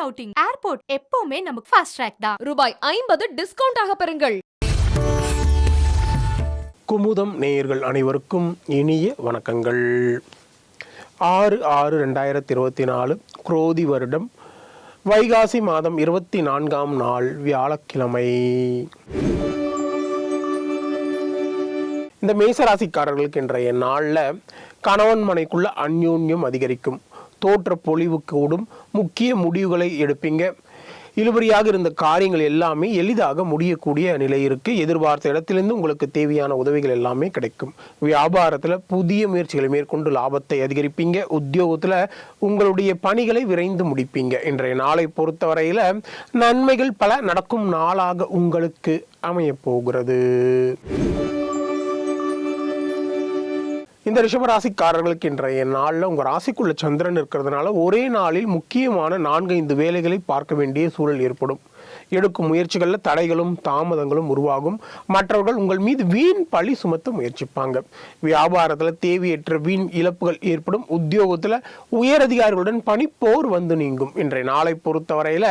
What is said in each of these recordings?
Outing, airport எப்பவுமே நமக்கு fast track தான். ரூபாய் 50 டிஸ்கவுண்ட் ஆக பெறுங்கள். குமுதம் நேயர்கள் அனைவருக்கும் இனிய வணக்கங்கள். 6/6/2024 குரோதி வருடம் வைகாசி மாதம் 24ஆம் நாள் வியாழக்கிழமை. இந்த மேசராசிக்காரர்களுக்கு இன்றைய நாளில் கணவன் மனைக்குள்ள அந்யோன்யம் அதிகரிக்கும், தோற்ற பொலிவு கூடும், முக்கிய முடிவுகளை எடுப்பீங்க. இழுபறியாக இருந்த காரியங்கள் எல்லாமே எளிதாக முடியக்கூடிய நிலை இருக்குது. எதிர்பார்த்த இடத்திலிருந்து உங்களுக்கு தேவையான உதவிகள் எல்லாமே கிடைக்கும். வியாபாரத்தில் புதிய முயற்சிகளை மேற்கொண்டு லாபத்தை அதிகரிப்பீங்க. உத்தியோகத்தில் உங்களுடைய பணிகளை விரைந்து முடிப்பீங்க. இன்றைய நாளை பொறுத்தவரையில் நன்மைகள் பல நடக்கும் நாளாக உங்களுக்கு அமையப் போகிறது. இந்த ரிஷபராசிக்காரர்களுக்கு இன்றைய நாளில் உங்கள் ராசிக்குள்ள சந்திரன் இருக்கிறதுனால ஒரே நாளில் முக்கியமான 4-5 வேலைகளை பார்க்க வேண்டிய சூழல் ஏற்படும். எடுக்கும் முயற்சிகளில் தடைகளும் தாமதங்களும் உருவாகும். மற்றவர்கள் உங்கள் மீது வீண் பழி சுமத்த முயற்சிப்பாங்க. வியாபாரத்தில் தேவையற்ற வீண் இழப்புகள் ஏற்படும். உத்தியோகத்தில் உயரதிகாரிகளுடன் பணிப்போர் வந்து நீங்கும். இன்றைய நாளை பொறுத்தவரையில்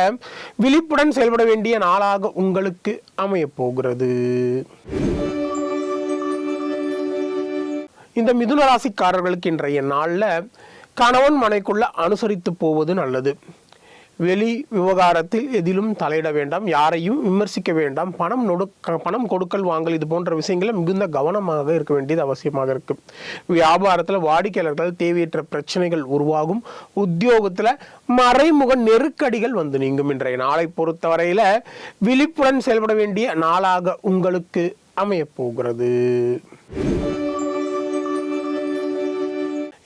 விழிப்புடன் செயல்பட வேண்டிய நாளாக உங்களுக்கு அமையப் போகிறது. இந்த மிதுன ராசிக்காரர்களுக்கு இன்றைய நாளில் கணவன் மனைக்குள்ள அனுசரித்து போவது நல்லது. வெளி விவகாரத்தில் எதிலும் தலையிட வேண்டாம், யாரையும் விமர்சிக்க வேண்டாம். பணம் கொடுக்கல் வாங்கல் இது போன்ற விஷயங்களில் மிகுந்த கவனமாக இருக்க வேண்டியது அவசியமாக இருக்கும். வியாபாரத்தில் வாடிக்கையாளர்கள் தேவையற்ற பிரச்சனைகள் உருவாகும். உத்தியோகத்தில் மறைமுக நெருக்கடிகள் வந்து நீங்கும். இன்றைய நாளை பொறுத்தவரையில் விழிப்புடன் செயல்பட வேண்டிய நாளாக உங்களுக்கு அமையப் போகிறது.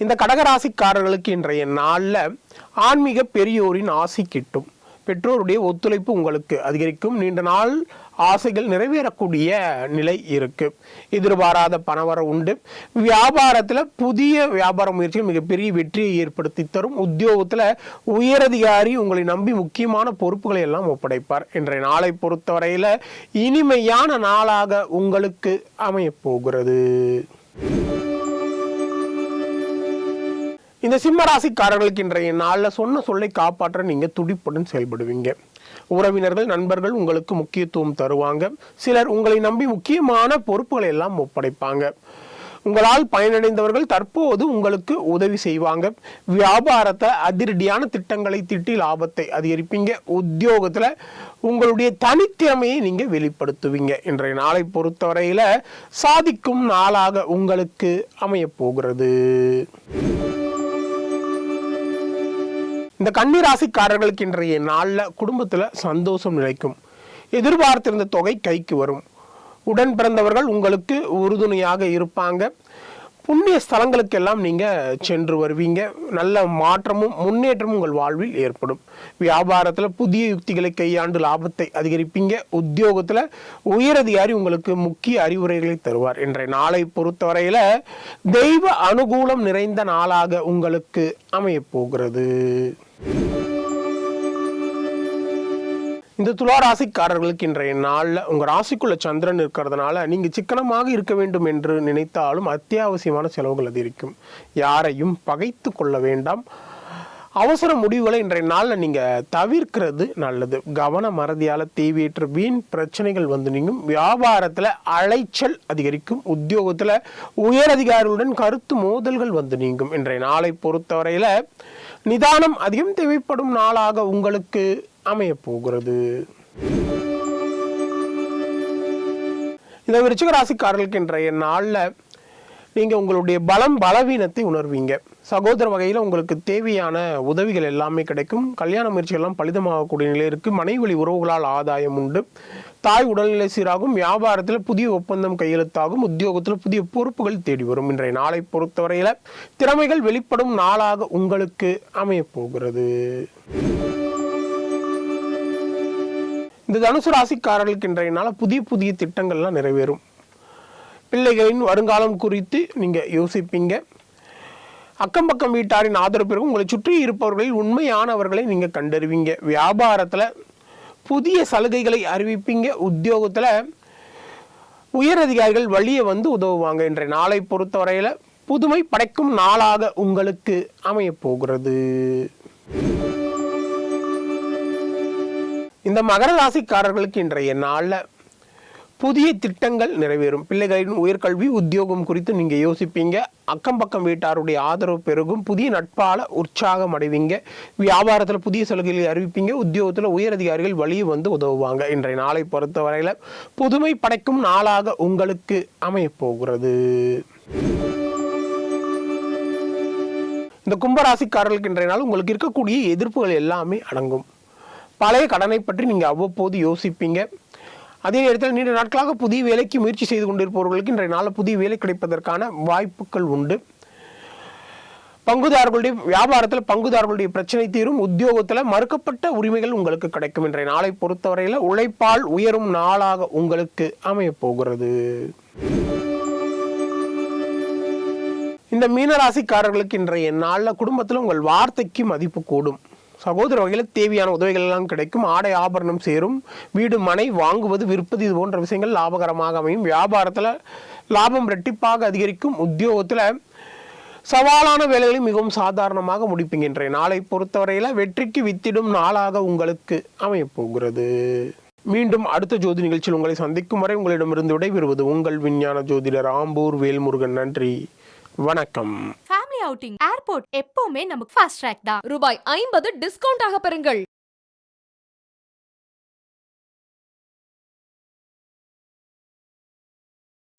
இந்த கடகராசிக்காரர்களுக்கு இன்றைய நாளில் ஆன்மீக பெரியோரின் ஆசை கிட்டும். பெற்றோருடைய ஒத்துழைப்பு உங்களுக்கு அதிகரிக்கும். நீண்ட நாள் ஆசைகள் நிறைவேறக்கூடிய நிலை இருக்கு. எதிர்பாராத பணவர உண்டு. வியாபாரத்தில் புதிய வியாபார முயற்சிகள் மிகப்பெரிய வெற்றியை ஏற்படுத்தி தரும். உத்தியோகத்தில் உயரதிகாரி உங்களை நம்பி முக்கியமான பொறுப்புகளை எல்லாம் ஒப்படைப்பார். இன்றைய நாளை பொறுத்தவரையில் இனிமையான நாளாக உங்களுக்கு அமையப் போகிறது. இந்த சிம்மராசிக்காரர்களுக்கு இன்றைய நாளில் சொன்ன சொல்லை காப்பாற்ற நீங்கள் துடிப்புடன் செயல்படுவீங்க. உறவினர்கள் நண்பர்கள் உங்களுக்கு முக்கியத்துவம் தருவாங்க. சிலர் உங்களை நம்பி முக்கியமான பொறுப்புகளை எல்லாம் ஒப்படைப்பாங்க. உங்களால் பயனடைந்தவர்கள் தற்போது உங்களுக்கு உதவி செய்வாங்க. வியாபாரத்தை அதிரடியான திட்டங்களை தீட்டி லாபத்தை அதிகரிப்பீங்க. உத்தியோகத்தில் உங்களுடைய தனித்திறமையை நீங்கள் வெளிப்படுத்துவீங்க. இன்றைய நாளை பொறுத்தவரையில் சாதிக்கும் நாளாக உங்களுக்கு அமையப் போகிறது. இந்த கன்னிராசிக்காரர்களுக்கு இன்றைய நாளில் குடும்பத்தில் சந்தோஷம் நிலைக்கும். எதிர்பார்த்திருந்த தொகை கைக்கு வரும். உடன் பிறந்தவர்கள் உங்களுக்கு உறுதுணையாக இருப்பாங்க. புண்ணிய ஸ்தலங்களுக்கெல்லாம் நீங்கள் சென்று வருவீங்க. நல்ல மாற்றமும் முன்னேற்றமும் உங்கள் வாழ்வில் ஏற்படும். வியாபாரத்தில் புதிய யுக்திகளை கையாண்டு லாபத்தை அதிகரிப்பீங்க. உத்தியோகத்தில் உயரதிகாரி உங்களுக்கு முக்கிய அறிவுரைகளை தருவார். இன்றைய நாளை பொறுத்தவரையில் தெய்வ அனுகூலம் நிறைந்த நாளாக உங்களுக்கு அமையப் போகிறது. இந்த துலா ராசிக்காரர்களுக்கு இன்றைய நாளில் உங்கள் ராசிக்குள்ள சந்திரன் இருக்கிறதுனால நீங்கள் சிக்கனமாக இருக்க வேண்டும் என்று நினைத்தாலும் அத்தியாவசியமான செலவுகள் அதிகரிக்கும். யாரையும் பகைத்து கொள்ள வேண்டாம். அவசர முடிவுகளை இன்றைய நாளில் நீங்கள் தவிர்க்கிறது நல்லது. கவன மறதியால் தேவையற்ற வீண் பிரச்சனைகள் வந்து நீங்கும். வியாபாரத்தில் அலைச்சல் அதிகரிக்கும். உத்தியோகத்தில் உயரதிகாரிகளுடன் கருத்து மோதல்கள் வந்து நீங்கும். இன்றைய நாளை பொறுத்தவரையில் நிதானம் அதிகம் தேவைப்படும் நாளாக உங்களுக்கு அமையப் போகிறது. இந்த விருச்சிக ராசிக்காரர்களுக்கு இன்றைய நாளில் நீங்கள் உங்களுடைய பலவீனத்தை உணர்வீங்க. சகோதர வகையில் உங்களுக்கு தேவையான உதவிகள் எல்லாமே கிடைக்கும். கல்யாண முயற்சிகள்லாம் பலிதமாகக்கூடிய நிலை இருக்குது. மனைவழி உறவுகளால் ஆதாயம் உண்டு. தாய் உடல்நிலை சீராகும். வியாபாரத்தில் புதிய ஒப்பந்தம் கையெழுத்தாகும். உத்தியோகத்தில் புதிய பொறுப்புகள் தேடி வரும். இன்றைய நாளை பொறுத்தவரையில் திறமைகள் வெளிப்படும் நாளாக உங்களுக்கு அமையப் போகிறது. இந்த தனுசு ராசிக்காரர்களுக்கு இன்றைய நாள் புதிய திட்டங்கள்லாம் நிறைவேறும். பிள்ளைகளின் வருங்காலம் குறித்து நீங்கள் யோசிப்பீங்க. அக்கம் பக்கம் வீட்டாரின் ஆதரவு பிறகு உங்களை சுற்றி இருப்பவர்களில் உண்மையானவர்களை நீங்கள் கண்டறிவீங்க. வியாபாரத்தில் புதிய சலுகைகளை அறிவிப்பீங்க. உத்தியோகத்தில் உயரதிகாரிகள் வழியே வந்து உதவுவாங்க. இன்றைய நாளை பொறுத்தவரையில் புதுமை படைக்கும் நாளாக உங்களுக்கு அமையப் போகிறது. இந்த மகர ராசிக்காரர்களுக்கு இன்றைய நாளில் புதிய திட்டங்கள் நிறைவேறும். பிள்ளைகளின் உயர்கல்வி, உத்தியோகம் குறித்து நீங்கள் யோசிப்பீங்க. அக்கம் பக்கம் வீட்டாருடைய ஆதரவு பெருகும். புதிய நட்பால் உற்சாகம் அடைவீங்க. வியாபாரத்தில் புதிய சலுகைகளை அறிவிப்பீங்க. உத்தியோகத்தில் உயர் அதிகாரிகள் வழியே வந்து உதவுவாங்க. இன்றைய நாளை பொறுத்தவரையில் புதுமை படைக்கும் நாளாக உங்களுக்கு அமையப்போகிறது. இந்த கும்பராசிக்காரர்களுக்கு இன்றைய நாள் உங்களுக்கு இருக்கக்கூடிய எதிர்ப்புகள் எல்லாமே அடங்கும். பழைய கடனை பற்றி நீங்கள் அவ்வப்போது யோசிப்பீங்க. அதே நேரத்தில் நீண்ட நாட்களாக புதிய வேலைக்கு முயற்சி செய்து கொண்டிருப்பவர்களுக்கு இன்றைய நாளில் புதிய வேலை கிடைப்பதற்கான வாய்ப்புகள் உண்டு. பங்குதாரர்களுடைய வியாபாரத்தில் பங்குதாரர்களுடைய பிரச்சனை தீரும். உத்தியோகத்தில் மறுக்கப்பட்ட உரிமைகள் உங்களுக்கு கிடைக்கும். இன்றைய நாளை பொறுத்தவரையில் உழைப்பால் உயரும் நாளாக உங்களுக்கு அமையப்போகிறது. இந்த மீனராசிக்காரர்களுக்கு இன்றைய நாளில் குடும்பத்தில் உங்கள் வார்த்தைக்கு மதிப்பு கூடும். சகோதர வகையில் தேவையான உதவிகள் எல்லாம் கிடைக்கும். ஆடை ஆபரணம் சேரும். வீடு மனை வாங்குவது, விற்பது, இது போன்ற விஷயங்கள் லாபகரமாக அமையும். வியாபாரத்தில் லாபம் இரட்டிப்பாக அதிகரிக்கும். உத்தியோகத்தில் சவாலான வேலைகளை மிகவும் சாதாரணமாக முடிப்பீங்க. இன்றைய நாளை பொறுத்தவரையில் வெற்றிக்கு வித்திடும் நாளாக உங்களுக்கு அமையப்போகிறது. மீண்டும் அடுத்த ஜோதி நிகழ்ச்சியில் உங்களை சந்திக்கும் வரை உங்களிடமிருந்து விடைபெறுவது உங்கள் விஞ்ஞான ஜோதிடர் ஆம்பூர் வேல்முருகன். நன்றி, வணக்கம். ஃபேமிலி அவுட்டிங், ஏர்போர்ட் எப்பவுமே நமக்கு ஃபாஸ்ட் ட்ராக் தான். ரூபாய் 50 டிஸ்கவுண்ட் ஆக பெறுங்கள்.